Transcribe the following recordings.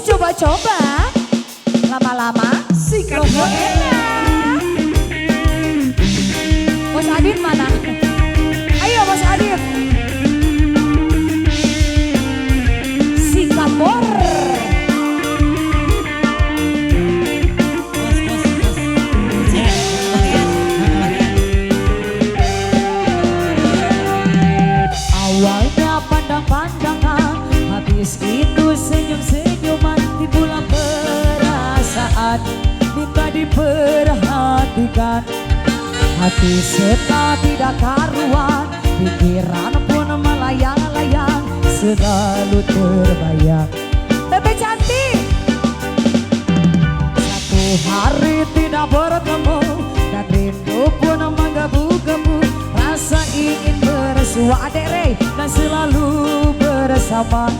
coba-coba. Lama-lama sikat lo enak. Bos Adit mana? Ayo Bos Adit. Sikat bor. Awalnya pandang-pandangan, habis itu senyum-senyuman, timbullah perasaan minta diperhatikan. Hati serta tidak karuan, pikiran pun melayang-layang, selalu terbayang. Bebe cantik. Satu hari tidak bertemu, dan rindu pun menggebu-gebu, rasa ingin bersua adere dan selalu bersama.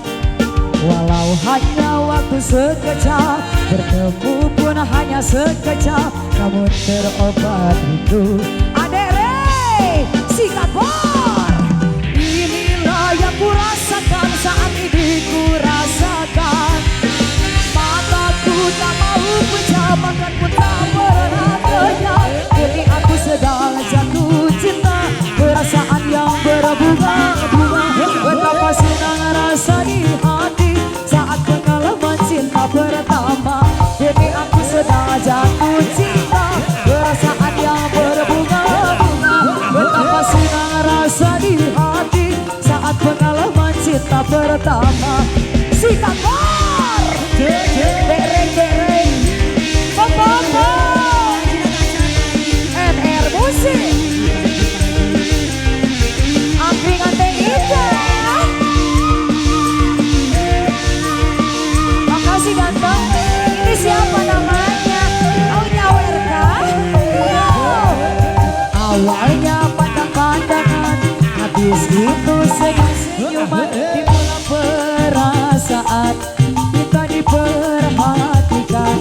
Walau hanya waktu sekejap, bertemu pun hanya sekejap, namun terobat rindu. Adere, sikat bor. Inilah yang kurasakan, saat ini kurasakan. Mataku tak mau pecah, makanku tak pernah kenyang. Kini aku sedang jatuh cinta, perasaan yang berbunga-bunga. Betapa senang rasa di hati saat pengalaman cinta pertama. Kini aku sedang jatuh cinta, perasaan yang berbunga-bunga. Betapa senang rasa di hati saat pengalaman cinta pertama. Sikat bor, dereng-dereng, pom-pom, NR Musik. Angkringan Indah. Makasih ganteng. Ini siapa namanya? Oh nyawer kah? Awalnya pandang-pandangan, habis itu senyum-senyuman, timbullah perasaan minta diperhatikan.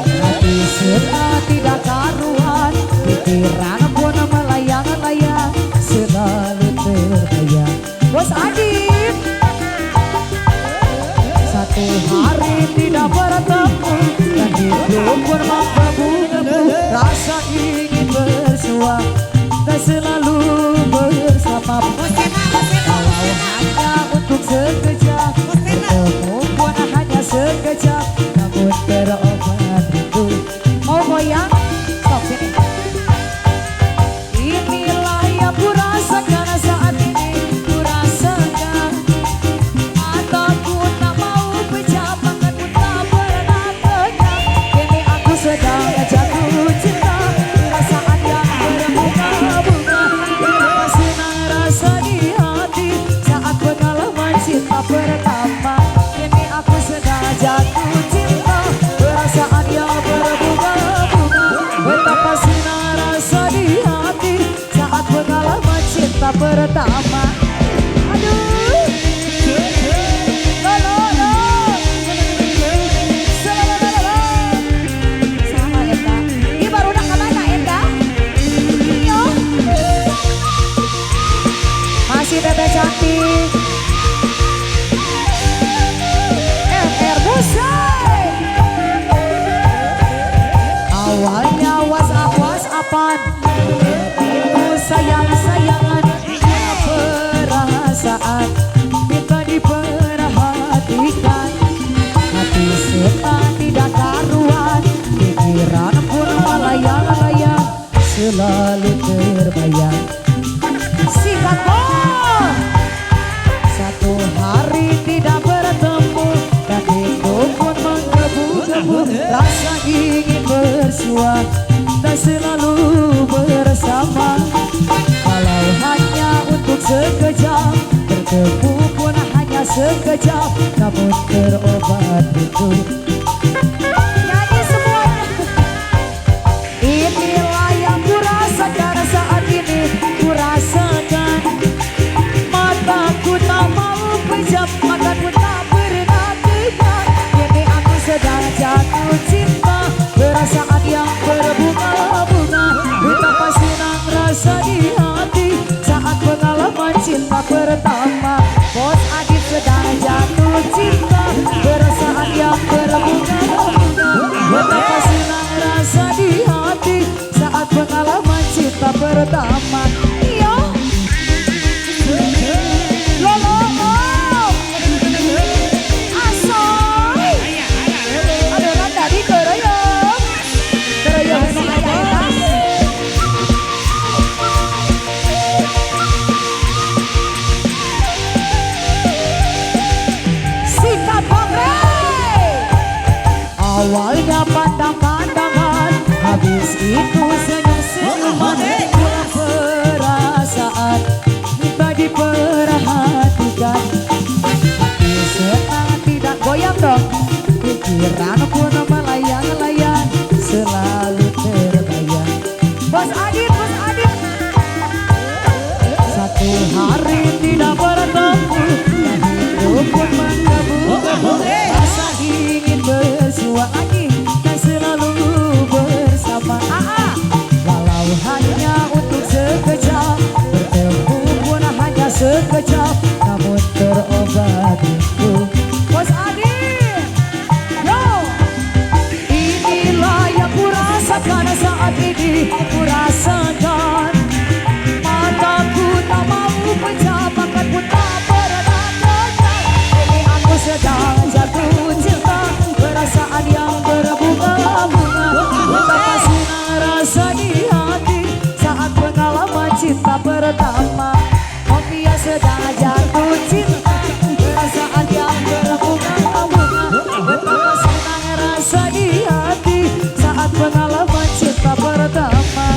Hati serta tidak karuan, pikiran pun melayang-layang, selalu terbayang. Bos Adit. Satu hari tidak bertemu, dan hidup pun menggebu-gebu, rasa ingin bersua dan selalu bersama. Walau hanya untuk sekejap, bertemu pun hanya sekejap, namun terobat rindu. Mau goyang? Stop sini. Inilah yang kurasakan, saat ini kurasakan. Mataku tak mau pecah, makanku tak pernah kenyang. Kini aku sedang jatuh cinta, perasaan yang berbunga-bunga. Betapa senang rasa di hati saat pengalaman cinta pertama. Kini aku sedang jatuh cinta, perasaan yang berbunga-bunga. Betapa senang rasa di hati saat pengalaman cinta pertama. Aduh, lolo, selololo. Sama Enda. Ini baru nak kemana Enda? Iyo. Masih Bebe cantik. NR Musik. Awalnya WhatsApp-WhatsAppan, itu sayang-sayangan, perasaan minta diperhatikan. Hati serta tidak karuan, pikiran pun melayang-layang, selalu terbayang. Sikat bor. Satu hari tidak bertemu, dan hidup pun menggebu-gebu, rasa ingin bersua dan selalu bersama. Walau hanya untuk sekejap, bertemu pun hanya sekejap, namun terobat rindu. Nyanyi semuanya. Inilah yang kurasakan, saat ini kurasakan. Mataku tak mau pejam, makanku tak pernah kenyang. Kini aku sedang jatuh cinta, perasaan yang berbunga-bunga. Betapa senang rasa di hati saat pengalaman cinta pertama. Bos Adit sedang jatuh cinta, perasaan yang pertama. Iya Lolo Asoy adonan tadi keroyong si ayah Sikat Bangre. Awalnya pandang-pandangan, habis itu senyum-senyuman, pula perasaan minta diperhatikan. Hati senang tidak goyang dong, pikiran pun melayang-layang, selalu terbayang. Bos Adit, Bos Adit. Satu hari tidak bertemu, hidup pun menggebu-gebu, rasa ingin bersua lagi dan selalu bersama. Walau hanya untuk sekejap, bertemu pun hanya sekejap, namun terobati rindu. Bos Adit, yo, inilah yang kurasakan saat ini, kurasakan. Mataku tak mampu pecah, bahkan pun tak pernah kenyang. Ini aku sedang jatuh cinta, perasaan yang berbunga-bunga. Betapa senang rasa di hati saat pengalaman cinta pertama. Oh dia sedang jatuh cinta, perasaan yang berbunga-bunga. Betapa senang rasa di hati saat pengalaman cinta pertama.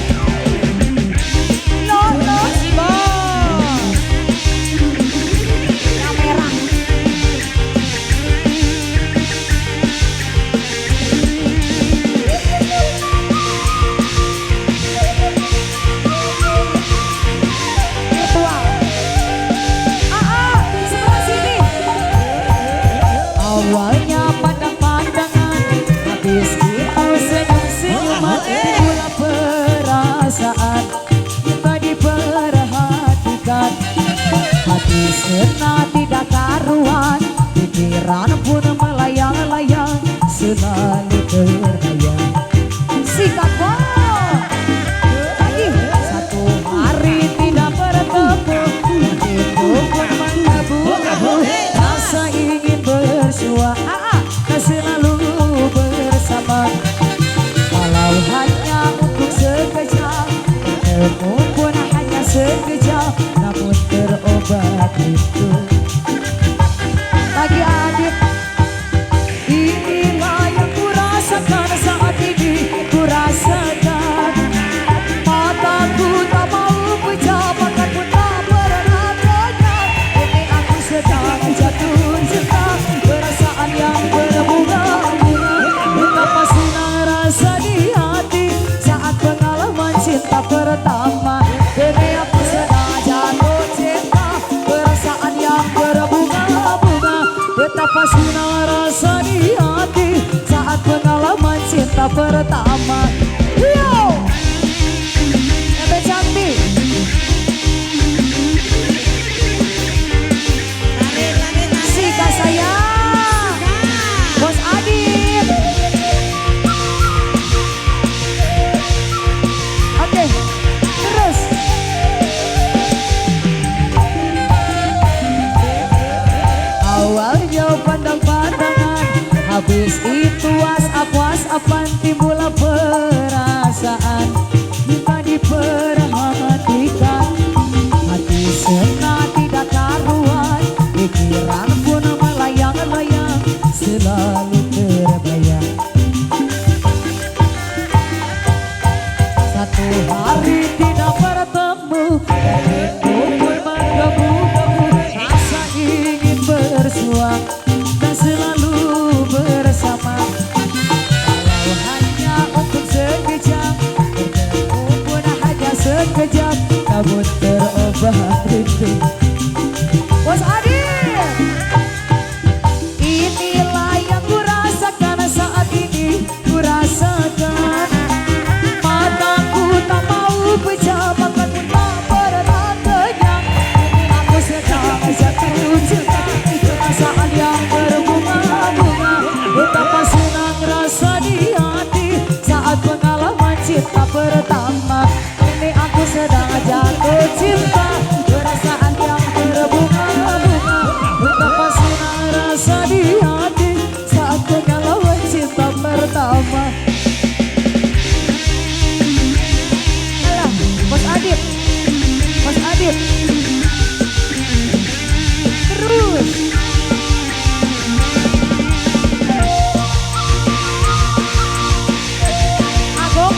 Awalnya pandang-pandangan, habis itu senyum-senyuman, pula perasaan minta diperhatikan. Hati senang tidak karuan, pikiran pun melayang-layang, selalu terbayang. Sikat lagi satu hari tidak bertemu, hidup pun menggebu-gebu, rasa ingin bersua dan selalu bersama. Walau hanya untuk sekejap, bertemu pun hanya sekejap, namun terobat rindu. Lagi Adit, inilah yang kurasakan saat ini, kurasakan. Mataku tak mau pecah, bahkan pun tak pernah kenyang. Ini aku sedang jatuh cinta, perasaan yang berbunga-bunga. Betapa senang rasa di hati saat pengalaman cinta pertama. Ini aku sedang jatuh cinta, perasaan yang berbunga-bunga. Betapa senang rasa di hati saat pengalaman cinta pertama. Yo, Ebe cantik. Sika sayang, Bos Adit. Oke, terus. Awalnya pandang-pandangan, habis itu was-apan timbul perasaan minta diperhatikan. Hati senang tidak karuan, pikiran pun melayang-layang, selalu terbayang. Satu hari tidak bertemu, dan rindu pun menggebu-gebu, rasa ingin bersua dan selalu bersama. Walau hanya untuk sekejap, bertemu pun hanya sekejap, namun terobat rindu. Bos Adit, inilah yang kurasakan saat ini, kurasakan. Mataku tak mau pecah, bahkan pun tak pernah kenyang. Ini aku sedang jatuh cinta, perasaan yang berbunga-bunga. Betapa senang rasa di hati saat pengalaman cinta pertama. Ini aku sedang cinta, perasaan yang berbunga-bunga. Betapa senang rasa di hati saat pengalaman cinta pertama. Alah, Mas Adit, Mas Adit. Terus. Agok.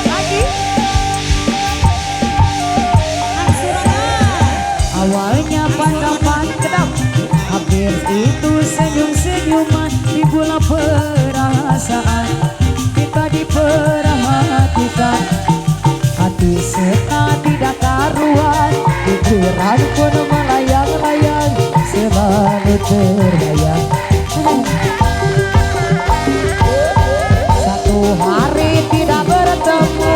Lagi. Awalnya pandang-pandang, hampir itu senyum-senyuman di bulan perasaan. Kita diperhatikan, hati senang tidak karuan. Pikiran pun melayang-layang, selalu terbayang. Satu hari tidak bertemu,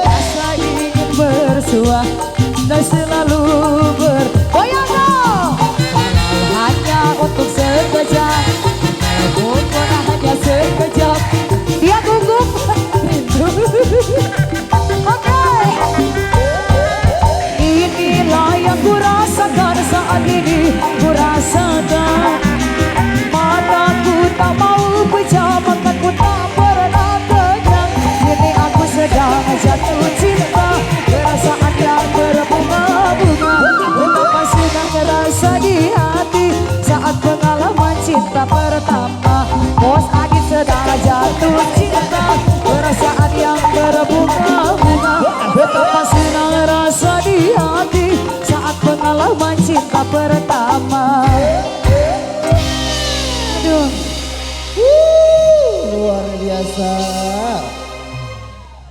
rasa ingin bersua dan selalu bergoyang dong. Hanya untuk sekejap, bukan hanya sekejap. Dia gugup rindu. Oke, inilah yang kurasakan saat ini. Kurasakan mataku tak mau pecah, mataku tak pernah kenyang. Kini aku sedang jatuh cinta, perasaan yang berbunga-bunga. Betapa senang rasa di hati saat pengalaman cinta pertama. Bos Adit sedang jatuh cinta, perasaan yang berbunga-bunga. Betapa senang rasa di hati saat pengalaman cinta pertama. Aduh.